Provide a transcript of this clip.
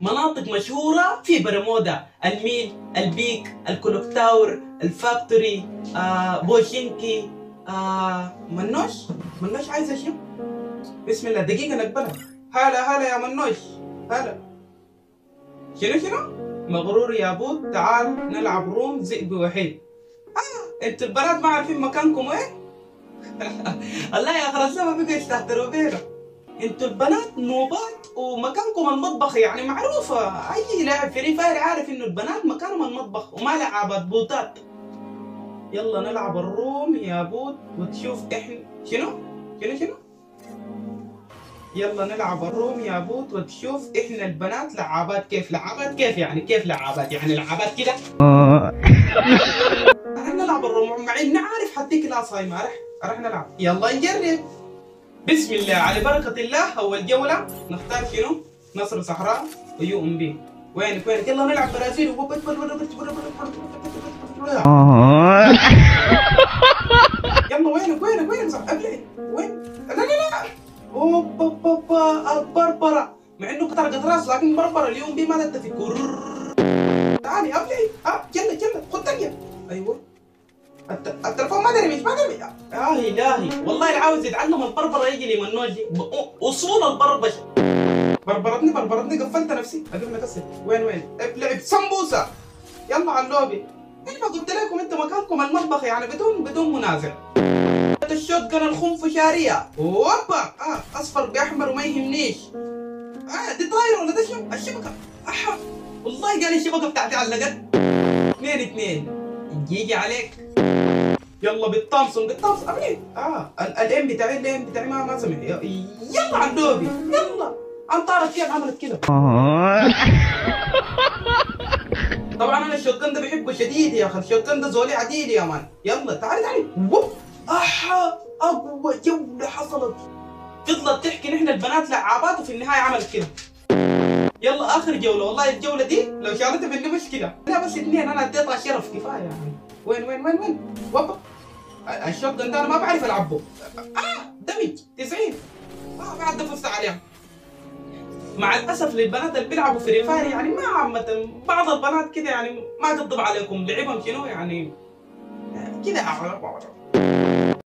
مناطق مشهورة في برمودا: الميل، البيك، الكلوك تاور، الفاكتوري، بوشينكي، منوش عايزة شنو؟ بسم الله دقيقة نقبلها. هلا يا منوش، هلا. شنو؟ مغرور يا بود، تعال نلعب روم ذئب وحيد. انتوا البنات ما عارفين مكانكم وين؟ الله يا اخي الزلمه بقى يستهتروا بينا. انتوا البنات نوبات ومكانكم المطبخ، يعني معروفه، اي لاعب فري فاير عارف انه البنات مكانهم المطبخ وما لعبات بوتات. يلا نلعب الروم يا بود وتشوف احنا شنو؟ يلا نلعب الروم يا بوت وتشوف احنا البنات لعابات كيف يعني كيف لعابات يعني لعابات كده. رح نلعب الروم مع اني عارف حديك العصايمة. رح نلعب، يلا نجرب. بسم الله على بركة الله. اول جولة نختار شنو؟ نصر صحراء ويو ام بي. وينك؟ يلا نلعب برازيل. يلا وينك صح ابلع وين؟ لا اوبا البربرة، مع انه قطر راس لكن بربرة اليوم بي ما تتفق. تعالي ابلعي. يلا خد تانية. ايوه التلفون ما درمش يا الهي والله اللي عاوز يتعلم البربرة يجي لي من نوجي اصول البربشة. بربرتني قفلت نفسي. اقوم نكسر. وين ابلعي بسمبوسة. يلا على اللوبي. انا ما قلت لكم انتوا مكانكم المطبخ يعني بدون منازع. الشوت جن الخنفشارية. اوبا اصفر باحمر وما يهمنيش. دي طايرة ولا ده شو؟ الشبكة. والله قال الشبكة بتاعتي علقت. 2-2 يجي عليك. يلا بالطامسون ابلي. الام بتاعي ما سمع. يلا على الدوبي. يلا انطارت كيف عملت كده. طبعا انا الشوت جن ده بحبه شديد يا اخي. الشوت جن ده زولي عديل يا مان. يلا تعالي ووب. اقوى جولة حصلت. فضلت تحكي نحن البنات لعابات وفي النهاية عملت كده. يلا اخر جولة. والله الجولة دي لو شالتها مني مشكلة. لا بس 2 انا اديتها شرف كفاية يعني. وين وبا. الشوت جن ده انا ما بعرف العبه. دمج 90. بعد دفست عليهم. مع الاسف للبنات اللي بيلعبوا فري فاير يعني ما عامة بعض البنات كده يعني ما قدم عليكم لعبهم شنو يعني كده.